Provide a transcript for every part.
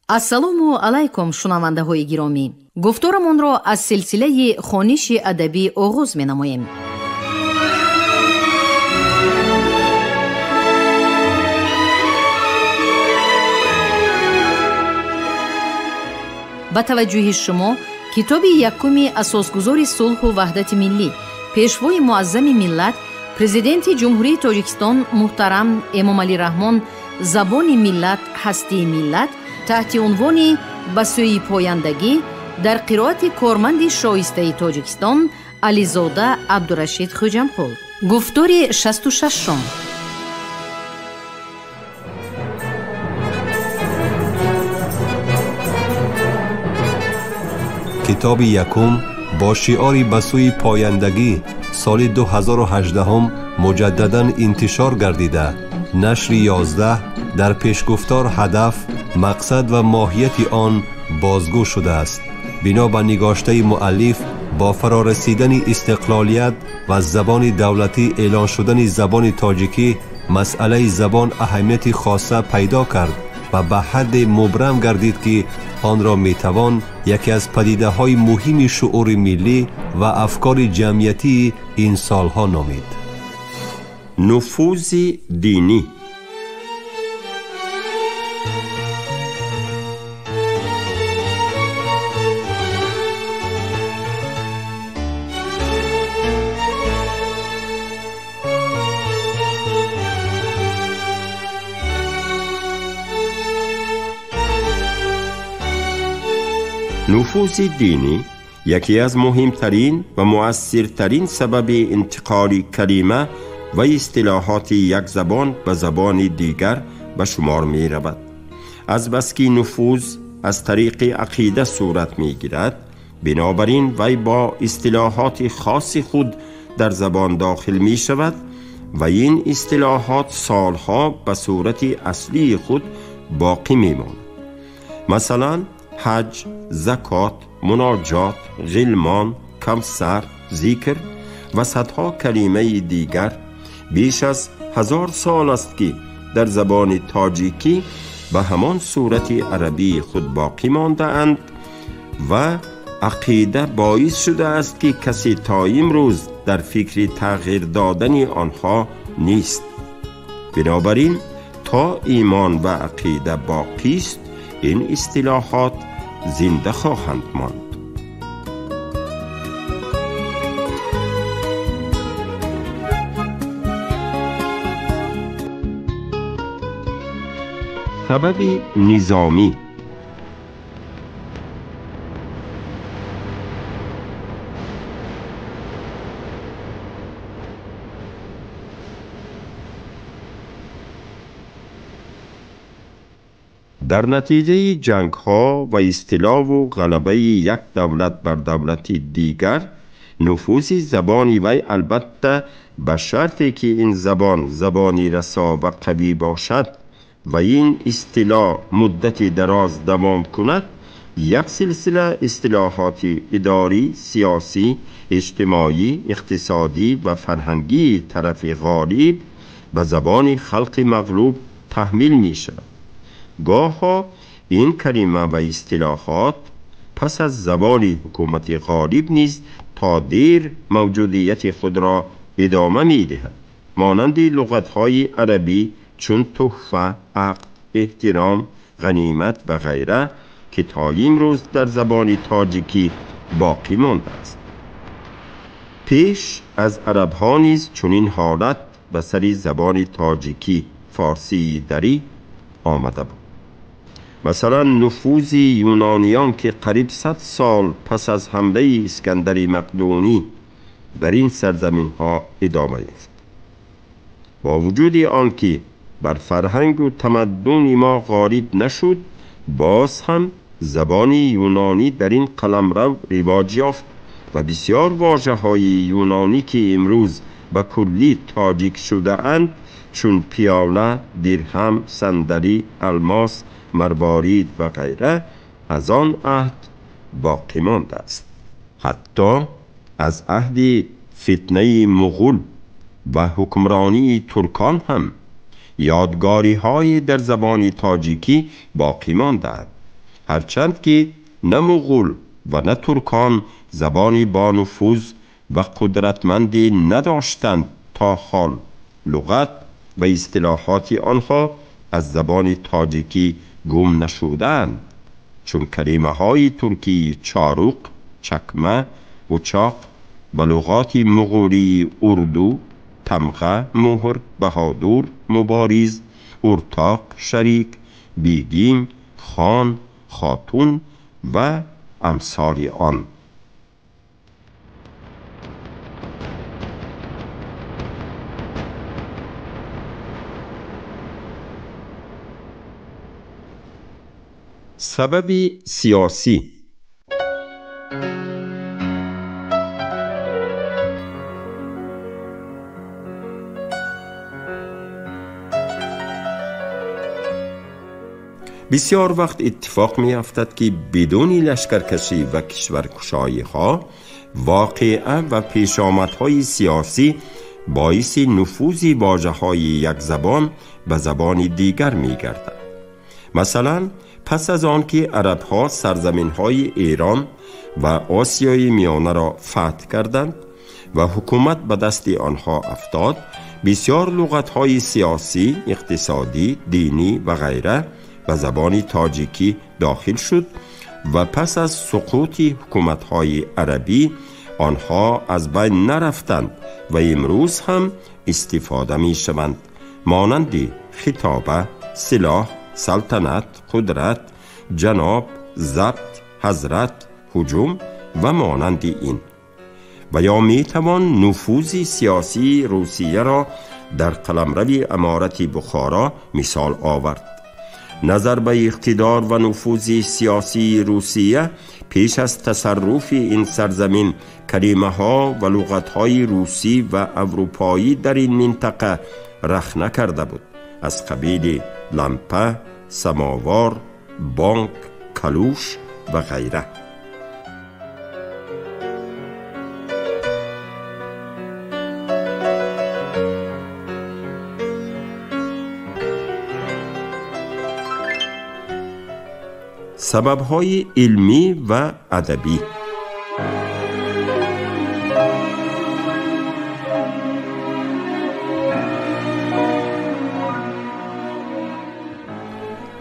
ассалому алайкум шунавандаҳои гиромӣ. гуфторамонро аз силсилаи хониши адабӣ оғоз менамоем. ба таваҷҷӯҳи шумо китоби якуми асосгузори сулҳу ваҳдати миллӣ, пешвои муаззами миллат, президенти ҷумҳурии Тоҷикистон муҳтарам Эмомалӣ Раҳмон забони миллат ҳастии миллат таҳти унвони ба сӯи пояндагӣ дар қироати корманди шоистаи Тоҷикистон Ализода Абдурашид Хуҷамқул. гуфтори 66. китоби якум бо шиори ба сӯи пояндагӣ соли 2018 муҷаддадан интишор гардида, нашри 11 дар пешгуфтор ҳадаф, мақсад ва моҳияти он бозгӯ шудааст. бино ба нигоштаи муаллиф, бо фарорасидани истиқлолият ва забони давлатӣ эълон шудани забони тоҷикӣ, масъалаи забон аҳамияти хоса пайдо кард ва ба ҳадде мубрам гардид ки онро метавон яке аз падидаҳои муҳими шуъури миллӣ ва афкори ҷамъиятии ин солҳо номид. нуфузи динӣ. نفوذ دینی یکی از مهمترین و مؤثرترین سبب انتقال کلمه و اصطلاحات یک زبان به زبان دیگر به شمار می رود. از بس که نفوذ از طریق عقیده صورت می گیرد، بنابراین وی با اصطلاحات خاص خود در زبان داخل می شود و این اصطلاحات سالها به صورت اصلی خود باقی می ماند. مثلا حج، زکات، مناجات، غلمان، کمسر، ذکر و صدها کلمه دیگر بیش از 1000 سال است که در زبان تاجیکی به همان صورت عربی خود باقی مانده اند و عقیده باعث شده است که کسی تا امروز در فکر تغییر دادن آنها نیست. بنابراین تا ایمان و عقیده باقی است، این اصطلاحات زنده خواهند ماند. سبب نظامی. در نتیجه جنگ ها و اصطلاح و غلبه یک دولت بر دولت دیگر، نفوذ زبانی وی البته به شرطی که این زبان زبانی رسا و قوی باشد و این اصطلاح مدت دراز دوام کند، یک سلسله اصطلاحات اداری، سیاسی، اجتماعی، اقتصادی و فرهنگی طرف غالب به زبان خلق مغلوب تحمیل می شود. گاه‌ها این کلمه و اصطلاحات پس از زبان حکومت غالب نیز تا دیر موجودیت خود را ادامه می دهد، مانند لغت‌های عربی چون تحفه، عقد، احترام، غنیمت و غیره که تا امروز در زبان تاجیکی باقی مانده است. پیش از عرب‌ها نیز چنین حالت به سر زبان تاجیکی فارسی دری آمده بود. مثلا نفوذ یونانیان که قریب 100 سال پس از حمله اسکندر مقدونی در این سرزمین ها ادامه یافت. با وجود آنکه بر فرهنگ و تمدن ما غالب نشد، باز هم زبان یونانی در این قلمرو رواج یافت و بسیار واژه‌های یونانی که امروز به کلی تاجیک شده اند، چون پیاله، درهم، صندلی، الماس، مروارید و غیره، از آن عهد باقی مانده است. حتی از عهد فتنه مغول و حکمرانی ترکان هم یادگاری های در زبان تاجیکی باقی مانده است. هرچند که نه مغول و نه ترکان زبانی با نفوذ و قدرتمندی نداشتند تا حال لغت و اصطلاحات آنها از زبان تاجیکی گم نشدند، چون کلمه های ترکی چاروق، چکمه، اوچاق و لغات مغولی اردو، تمغه، مهر، بهادور، مبارز، ارتاق، شریک، بیگین، خان، خاتون و امثال آن. سبب سیاسی. بسیار وقت اتفاق می افتد که بدون لشکرکشی و کشورکشایی ها واقعه و پیشامدهای سیاسی باعث نفوذ واژه های یک زبان به زبان دیگر می گردد. مثلا پس از آن که عرب ها سرزمین های ایران و آسیای میانه را فتح کردند و حکومت به دست آنها افتاد، بسیار لغت های سیاسی، اقتصادی، دینی و غیره به زبان تاجیکی داخل شد و پس از سقوط حکومت های عربی آنها از بین نرفتند و امروز هم استفاده می شوند، مانند خطابه، سلاح، سلطنت، قدرت، جناب، ضبط، حضرت، هجوم و مانند این. و یا می توان نفوذ سیاسی روسیه را در قلمرو امارت بخارا مثال آورد. نظر به اقتدار و نفوذ سیاسی روسیه پیش از تصرف این سرزمین کلمه ها و لغت های روسی و اروپایی در این منطقه رخ نکرده بود، از قبیل لمپه، سماوار، بانک، کلوش و غیره. سبب‌های علمی و ادبی.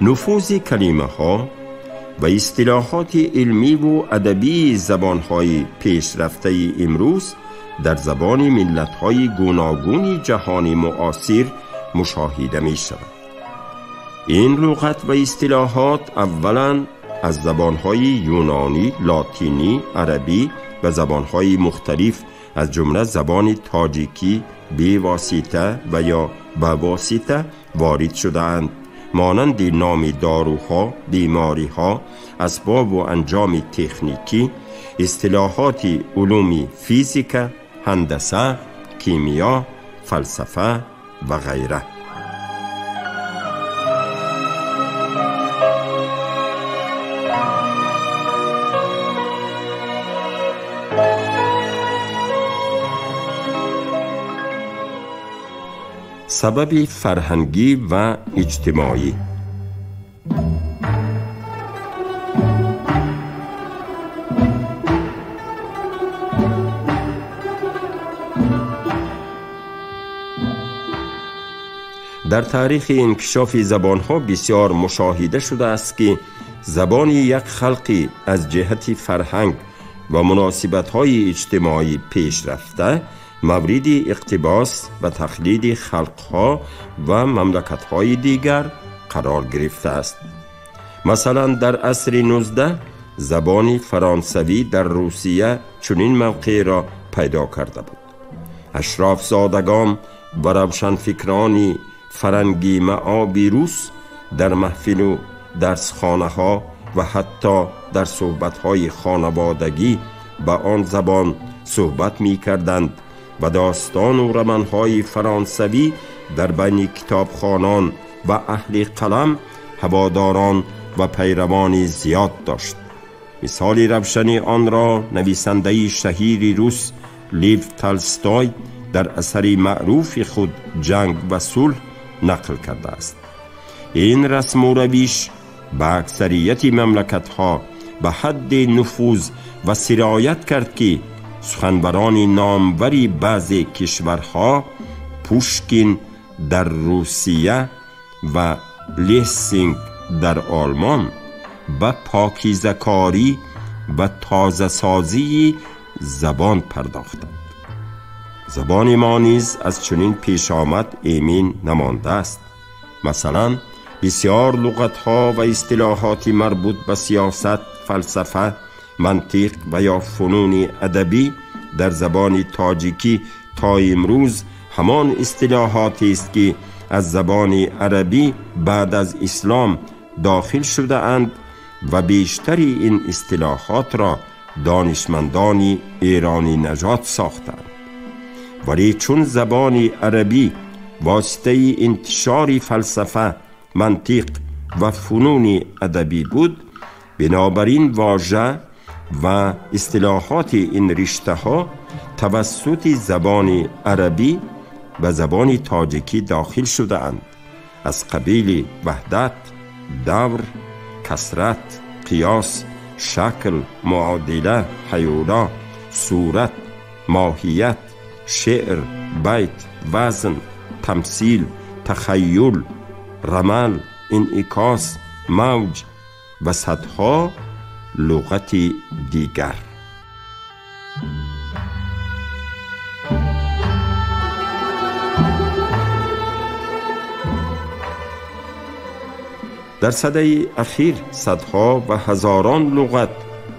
نفوذ کلمه ها و اصطلاحات علمی و ادبی زبان‌های پیشرفته امروز در زبان ملت‌های گوناگون جهان معاصر مشاهده می‌شود. این لغت و اصطلاحات اولاً از زبان‌های یونانی، لاتینی، عربی و زبان‌های مختلف از جمله زبان تاجیکی به واسطه و یا به واسطه وارد شده‌اند، مانند نام داروها، بیماریها، اسباب و انجام تکنیکی، اصطلاحات علوم فیزیک، هندسه، کیمیا، فلسفه و غیره. سبب فرهنگی و اجتماعی. در تاریخ انکشاف زبان‌ها بسیار مشاهده شده است که زبان یک خلقی از جهت فرهنگ و مناسبت‌های اجتماعی پیش رفته مورد اقتباس و تقلید خلقها و مملکت‌های دیگر قرار گرفته است. مثلا در عصر 19 زبان فرانسوی در روسیه چنین موقع را پیدا کرده بود. اشراف زادگان و روشنفکران فرنگی معابی روس در محفل و درسخانه ها و حتی در صحبت‌های خانوادگی به آن زبان صحبت می کردند و داستان و رمان‌های فرانسوی در بین کتابخوانان و اهل قلم هواداران و پیروان زیاد داشت. مثال روشن آن را نویسنده شهیر روس لیو تالستوی در اثر معروف خود جنگ و صلح نقل کرده است. این رسم و روش به اکثریت مملکت‌ها به حد نفوذ و سرایت کرد که سخنوران ناموری بعضی کشورها، پوشکین در روسیه و لیسینگ در آلمان، به پاکیزه‌کاری و تازه سازی زبان پرداختند. زبان ما نیز از چنین پیش آمد ایمن نمانده است. مثلا بسیار لغت‌ها و اصطلاحات مربوط به سیاست، فلسفه، منطق و یا فنون ادبی در زبان تاجیکی تا امروز همان اصطلاحاتی است که از زبان عربی بعد از اسلام داخل شده اند و بیشتری این اصطلاحات را دانشمندان ایرانی نژاد ساختند. ولی چون زبان عربی واسطه انتشار فلسفه، منطق و فنون ادبی بود، بنابراین واژه و اصطلاحات این رشته ها توسط زبان عربی و زبان تاجیکی داخل شده اند. از قبیل وحدت، دور، کثرت، قیاس، شکل، معادله، حیولا، صورت، ماهیت، شعر، بیت، وزن، تمثیل، تخیل، رمل، انعکاس، موج و صدها لغت دیگر. در سده اخیر صدها و هزاران لغت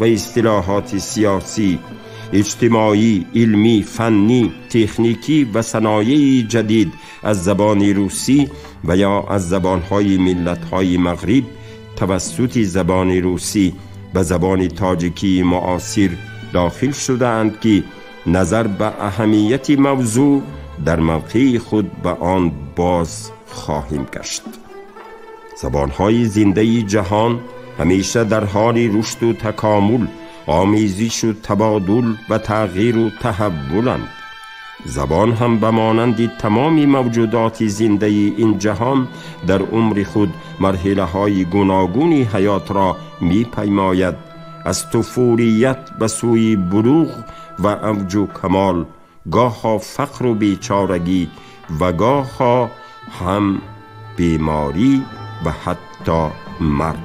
و اصطلاحات سیاسی، اجتماعی، علمی، فنی، تکنیکی و صنایعی جدید از زبان روسی و یا از زبانهای ملت‌های مغرب توسط زبان روسی و زبان تاجیکی معاصر داخل شده اند که نظر به اهمیت موضوع در موقع خود به آن باز خواهیم گشت. زبانهای زنده جهان همیشه در حال رشد و تکامل، آمیزش و تبادل و تغییر و تحولند. زبان هم به مانند تمام موجودات زنده این جهان در عمر خود مرحله های گوناگونی حیات را می پیماید، از طفولیت به سوی بلوغ و اوج و کمال، گاه ها فقر و بیچارگی و گاه ها هم بیماری و حتی مرگ.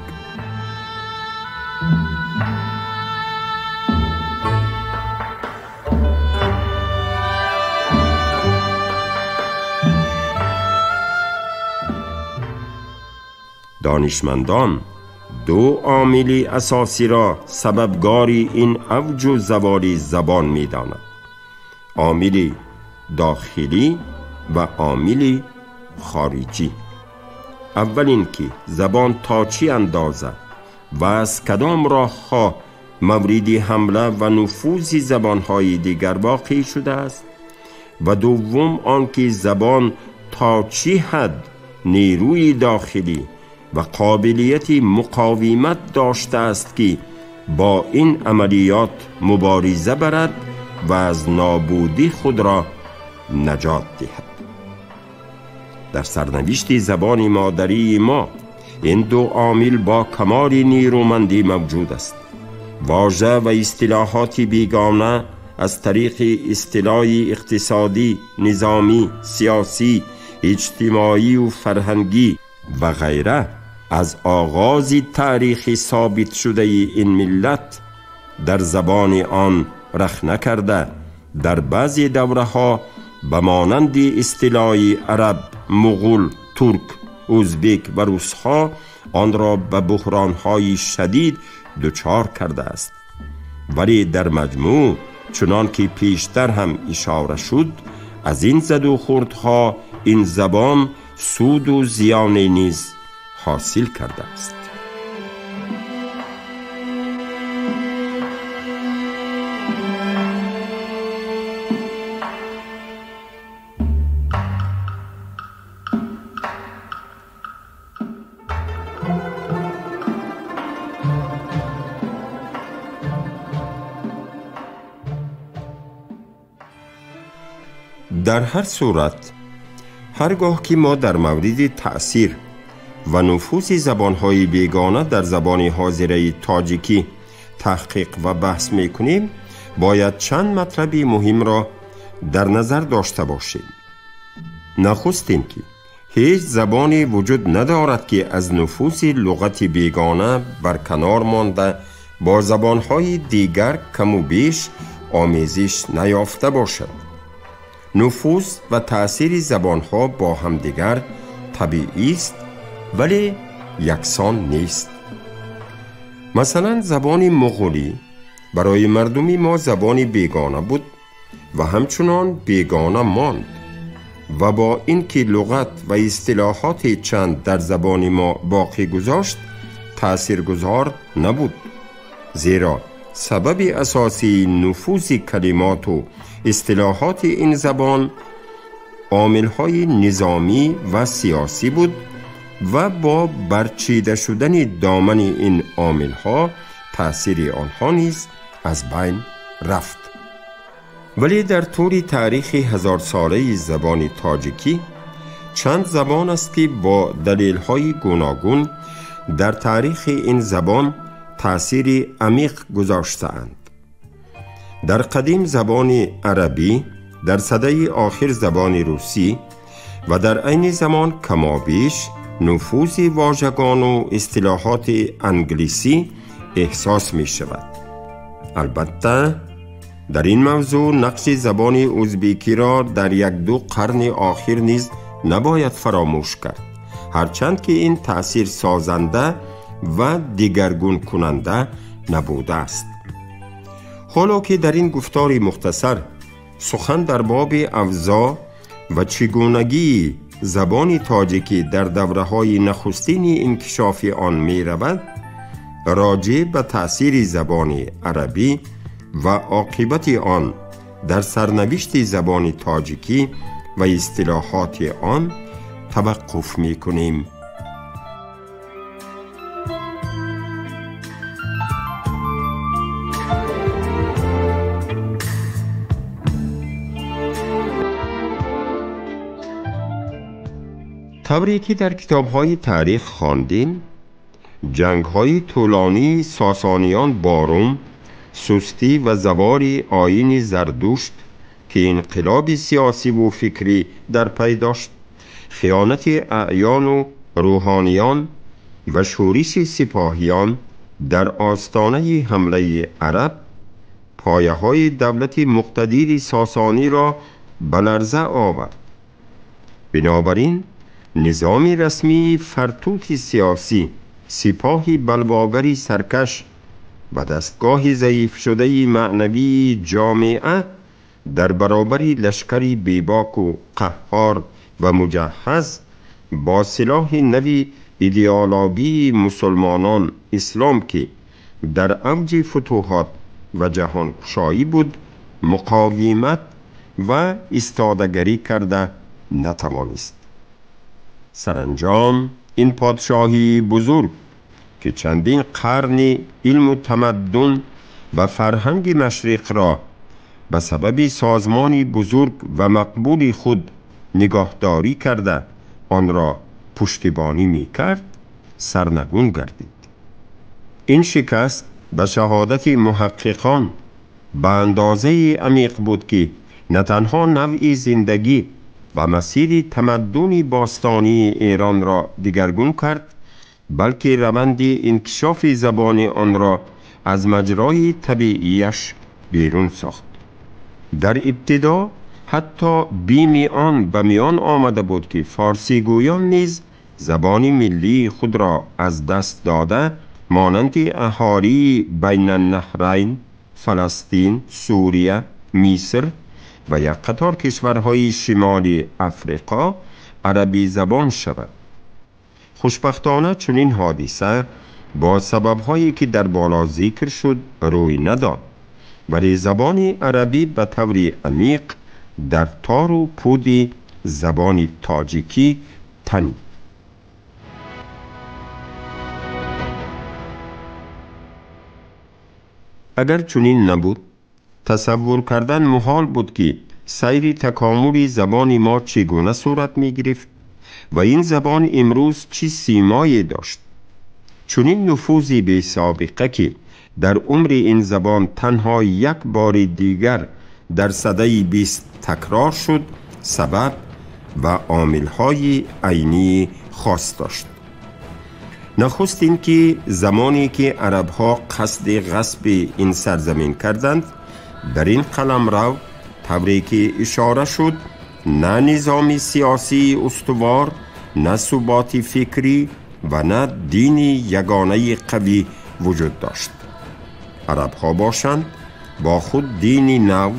دانشمندان دو عامل اساسی را سببگار این اوج و زوال زبان می دانند: عامل داخلی و عامل خارجی. اول این که زبان تا چی اندازه و از کدام راه‌ها مورد حمله و نفوذ زبان‌های دیگر واقع شده است، و دوم آنکه زبان تا چی حد نیروی داخلی و قابلیت مقاومت داشته است که با این عملیات مبارزه برد و از نابودی خود را نجات دهد. در سرنوشت زبان مادری ما این دو عامل با کمال نیرومندی موجود است. واژه و اصطلاحات بیگانه از طریق اصطلاح اقتصادی، نظامی، سیاسی، اجتماعی و فرهنگی و غیره از آغاز تاریخ ثابت شده این ملت در زبان آن رخ نکرده، در بعضی دوره ها به مانند اصطلاح عرب، مغول، ترک، ازبک و روس ها آن را به بحران های شدید دچار کرده است. ولی در مجموع چنان که پیشتر هم اشاره شد، از این زد و خوردها این زبان سود و زیان نیز حاصل کرده است. در هر صورت، هرگاه که ما در مورد تأثیر و نفوذ زبانهای بیگانه در زبان حاضره تاجیکی تحقیق و بحث میکنیم، باید چند مطلب مهم را در نظر داشته باشیم. نخست اینکه هیچ زبانی وجود ندارد که از نفوذ لغت بیگانه برکنار مانده با زبانهای دیگر کم و بیش آمیزش نیافته باشد. نفوذ و تأثیر زبانها با هم دیگر طبیعی است ولی یکسان نیست. مثلا زبان مغولی برای مردمی ما زبانی بیگانه بود و همچنان بیگانه ماند و با اینکه لغت و اصطلاحات چند در زبان ما باقی گذاشت تأثیرگذار نبود، زیرا سبب اساسی نفوذ کلمات و اصطلاحات این زبان عامل‌های نظامی و سیاسی بود و با برچیده شدن دامن این عامل‌ها تأثیر آنها نیز از بین رفت. ولی در طول تاریخ 1000 ساله زبان تاجیکی چند زبان است که با دلیل‌های گوناگون در تاریخ این زبان تأثیر عمیق گذاشته‌اند. در قدیم زبان عربی، در سده آخر زبان روسی و در عین زمان کمابیش نفوذ واژگان و اصطلاحات انگلیسی احساس می شود. البته در این موضوع نقش زبان ازبکی را در 1-2 قرن آخر نیز نباید فراموش کرد، هرچند که این تأثیر سازنده و دیگرگون کننده نبوده است. حالا که در این گفتار مختصر سخن در باب اوضاع و چگونگی زبان تاجیکی در دوره‌های نخستین انکشاف آن می رود، راجع به تأثیر زبان عربی و عاقبت آن در سرنوشت زبان تاجیکی و اصطلاحات آن توقف می کنیم. طوری که در کتاب‌های تاریخ خواندیم، جنگ‌های طولانی ساسانیان با روم، سستی و زوال آیین زردشت که انقلاب سیاسی و فکری در پی داشت، خیانت اعیان و روحانیان و شورش سپاهیان در آستانه حمله عرب پایه‌های دولت مقتدر ساسانی را به لرزه آورد. بنابراین نظام رسمی فرتوت سیاسی، سپاهی بلواگری سرکش و دستگاه ضعیف شده معنوی جامعه در برابر لشکری بیباک و قهار و مجهز با سلاح نوی ایدئولوژی مسلمانان اسلام که در اوج فتوحات و جهانگشایی بود مقاومت و ایستادگری کرده نتوانست. سرانجام این پادشاهی بزرگ که چندین قرن علم و تمدن و فرهنگ مشرق را به سبب سازمانی بزرگ و مقبول خود نگاهداری کرده آن را پشتیبانی می کرد، سرنگون گردید. این شکست به شهادت محققان به اندازه عمیق بود که نه تنها نوع زندگی و مسیر تمدن باستانی ایران را دگرگون کرد، بلکه روند انکشاف زبان آن را از مجرای طبیعیش بیرون ساخت. در ابتدا حتی بیم آن به میان آمده بود که فارسی گویان نیز زبان ملی خود را از دست داده مانند اهالی بین النهرین، فلسطین، سوریه، مصر و یک قطار کشورهای شمال افریقا عربی زبان شود. خوشبختانه چنین حادثه با سبب‌هایی که در بالا ذکر شد روی نداد، ولی زبان عربی به طور عمیق در تار و پود زبان تاجیکی تنید. اگر چنین نبود تصور کردن محال بود که سیر تکامل زبان ما چگونه صورت می گرفت و این زبان امروز چه سیمایی داشت. چنین نفوذی بی سابقه که در عمر این زبان تنها یک بار دیگر در سده 20 تکرار شد، سبب و عامل‌های عینی خاص داشت. نخست این که زمانی که عرب‌ها قصد غصب این سرزمین کردند، در این قلمرو طوری که اشاره شد نه نظام سیاسی استوار، نه ثبات فکری و نه دینی یگانه قوی وجود داشت. عرب‌ها باشند با خود دینی نو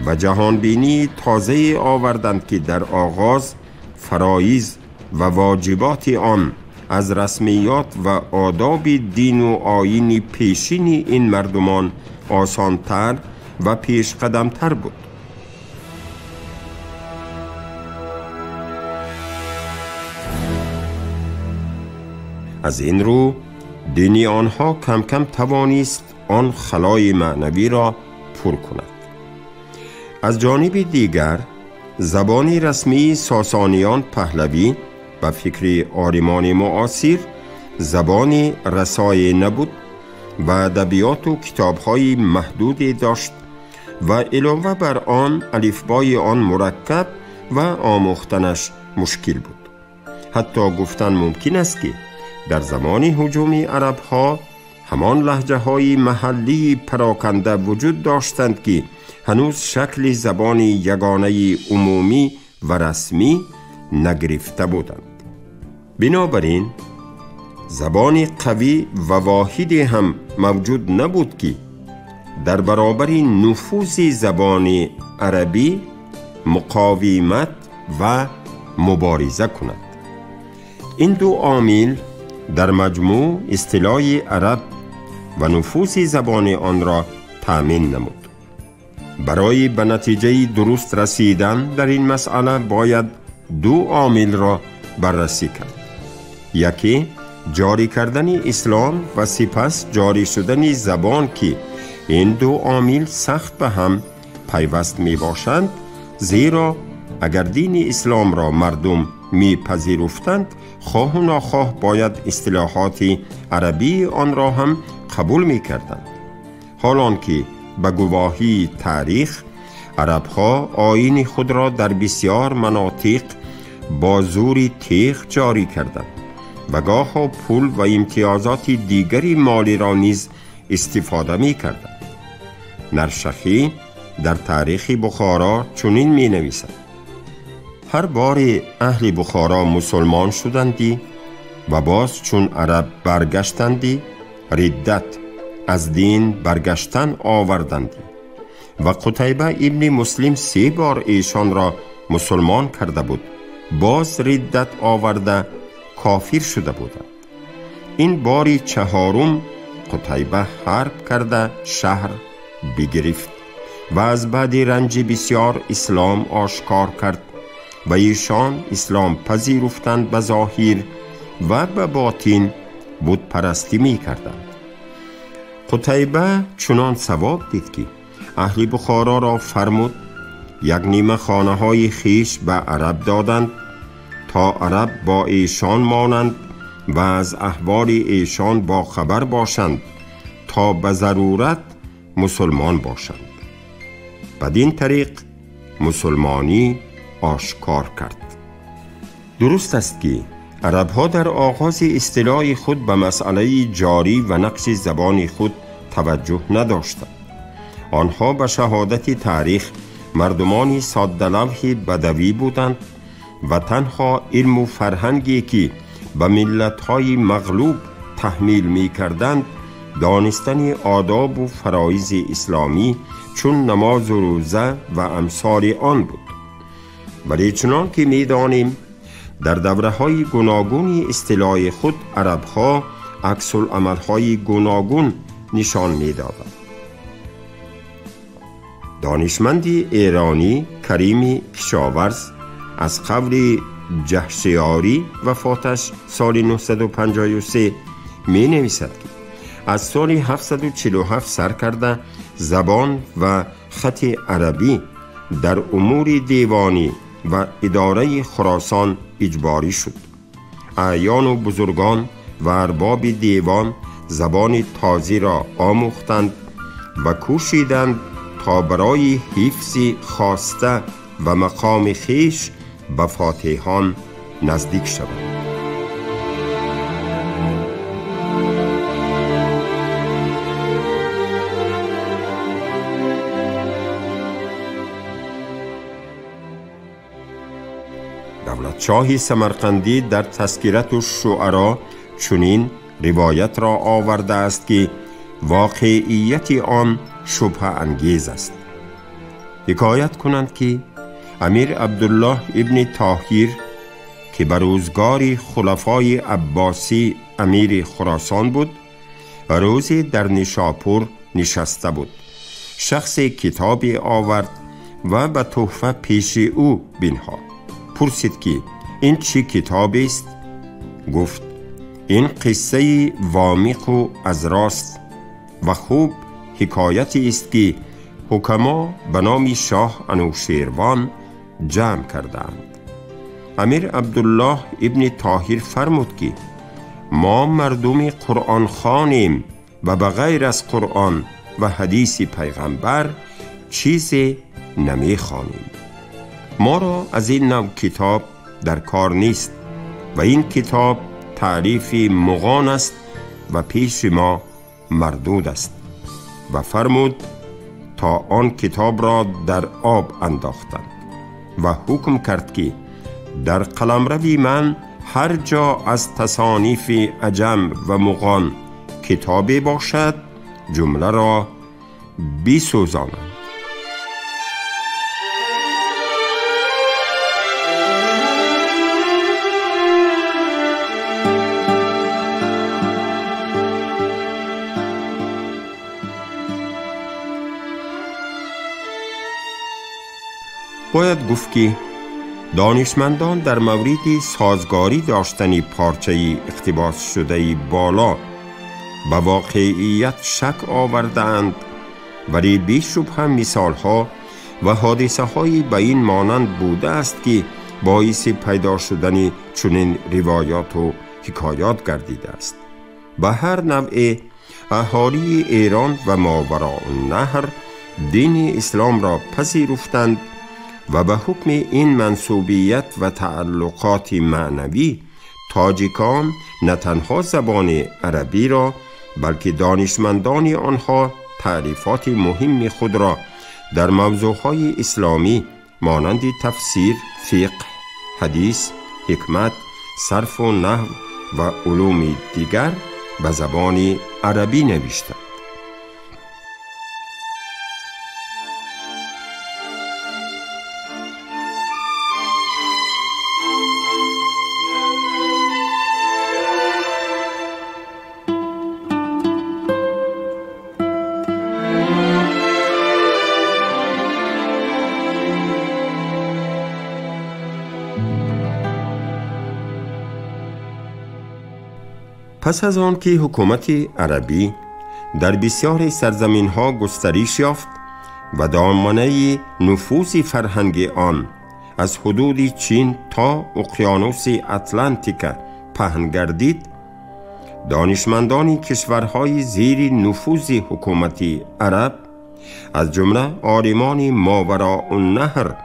و جهانبینی تازه آوردند که در آغاز فرایض و واجبات آن از رسمیات و آداب دین و آیین پیشین این مردمان آسانتر و پیش قدمتر بود. از این رو دین آنها کم کم توانست آن خلای معنوی را پر کند. از جانب دیگر زبان رسمی ساسانیان پهلوی و فکر آرمان معاصر زبان رسای نبود و ادبیات و کتاب‌های محدود داشت و علاوه بر آن الفبای آن مرکب و آموختنش مشکل بود. حتی گفتن ممکن است که در زمان هجوم عرب‌ها همان لهجه‌های محلی پراکنده وجود داشتند که هنوز شکل زبان یگانه عمومی و رسمی نگرفته بودند. بنابراین زبان قوی و واحدی هم موجود نبود که در برابر نفوذ زبان عربی مقاومت و مبارزه کند. این دو عامل در مجموع اصطلاح عرب و نفوذ زبان آن را تأمین نمود. برای به نتیجه درست رسیدن در این مسئله باید دو عامل را بررسی کرد. یکی جاری کردن اسلام و سپس جاری شدن زبان که این دو عامل سخت به هم پیوست می باشند، زیرا اگر دین اسلام را مردم می پذیرفتند خواه و ناخواه باید اصطلاحات عربی آن را هم قبول می کردند. حالان که به گواهی تاریخ عرب‌ها آیین خود را در بسیار مناطق با زور تیغ جاری کردند و گاه پول و امتیازات دیگری مالی را نیز استفاده می کردند. نرشخی در تاریخ بخارا چنین می نویسد: هر بار اهل بخارا مسلمان شدندی و باز چون عرب برگشتندی ردت از دین برگشتن آوردندی و قتیبه ابن مسلم 3 بار ایشان را مسلمان کرده بود، باز ردت آورده کافر شده بودند. این باری 4 قتیبه حرب کرده شهر بگرفت و از بعد رنج بسیار اسلام آشکار کرد و ایشان اسلام پذیرفتند به ظاهر و به باطن بت پرستی می کردند. قتیبه چنان ثواب دید که اهل بخارا را فرمود یک نیمه خانه های خیش به عرب دادند تا عرب با ایشان مانند و از احوال ایشان با خبر باشند تا به ضرورت مسلمان باشند. بدین طریق مسلمانی آشکار کرد. درست است که عرب‌ها در آغاز اصطلاح خود به مسئله جاری و نقش زبان خود توجه نداشتند. آنها به شهادت تاریخ مردمانی ساده لوح بدوی بودند و تنها علم و فرهنگی که به ملت‌های مغلوب تحمیل می‌کردند دانستن آداب و فرایض اسلامی چون نماز و روزه و امثال آن بود. ولی چنان که می‌دانیم در دوره‌های گوناگون اصطلاح خود عرب‌ها عکس العمل‌های گوناگون نشان می‌دادند. دانشمند ایرانی کریم کشاورز از قول جهشیاری وفاتش سال 953 می نویسد که از سال 747 سر کرده زبان و خط عربی در امور دیوانی و اداره خراسان اجباری شد. اعیان و بزرگان و ارباب دیوان زبان تازی را آموختند و کوشیدند تا برای حفظ خواسته و مقام خویش به فاتحان نزدیک شوند. دولتشاه سمرقندی در تذکرة الشعراء چنین روایت را آورده است که واقعیت آن شبهه انگیز است. حکایت کنند که امیر عبدالله ابن طاهر که بر روزگار خلفای عباسی امیر خراسان بود، روزی در نیشاپور نشسته بود. شخصی کتابی آورد و به تحفه پیش او بنهاد. پرسید که این چه کتابی است؟ گفت این قصه وامق و از راست و خوب حکایتی است که حکما به نام شاه انوشیروان جمع کردند. امیر عبدالله ابن طاهر فرمود که ما مردم قرآن خوانیم و بغیر از قرآن و حدیث پیغمبر چیزی نمی خوانیم. ما را از این نوع کتاب در کار نیست و این کتاب تعریف مغان است و پیش ما مردود است. و فرمود تا آن کتاب را در آب انداختند و حکم کرد که در قلمرو من هر جا از تصانیف عجم و مغان کتابی باشد جمله را بسوزانند. باید گفت که دانشمندان در مورد سازگاری داشتن پارچه اقتباس شده بالا به واقعیت شک آوردند، ولی بی‌شبهه مثالها و حادثه های به این مانند بوده است که باعث پیدا شدن چنین روایات و حکایات گردیده است. به هر نوع اهالی ایران و ماوراء النهر دین اسلام را پذیرفتند و به حکم این منسوبیت و تعلقات معنوی تاجیکان نه تنها زبان عربی را بلکه دانشمندان آنها تعریفات مهم خود را در موضوعهای اسلامی مانند تفسیر، فقه، حدیث، حکمت، صرف و نحو و علوم دیگر به زبان عربی نوشتند. پس از آن که حکومت عربی در بسیار سرزمین ها گسترش یافت و دامنه نفوذ فرهنگ آن از حدود چین تا اقیانوس اطلنتیک پهن گردید، دانشمندان کشورهای زیر نفوذ حکومت عرب از جمله عالمان ماوراء النهر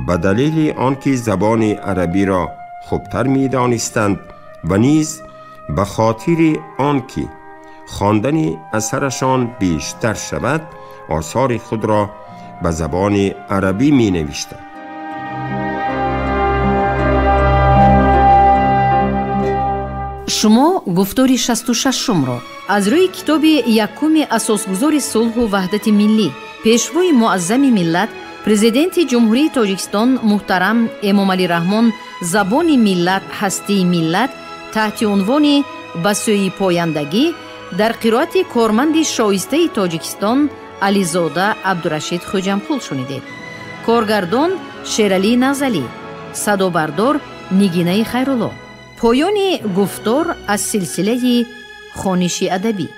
به دلیل آنکه زبان عربی را خوبتر می دانستند و نیز به خاطر آنکه خواندن اثرشان بیشتر شود آثار خود را به زبان عربی می نوشتند. شما گفتار 66 را از روی کتاب یکم اساسگزار صلح و وحدت ملی پیشوای معظم ملت پرزیدنت جمهوری تاجیکستان محترم امام علی رحمان زبان ملت هستی ملت تحت عنوان به سوی پایندگی در قرائت کارمند شایسته تاجیکستان علیزاده عبدالرشید خوجمپول شنیدید. کارگردان شیرعلی نزلی، صدابردار نگینه خیرالله. پایان گفتار از سلسله خوانش ادبی.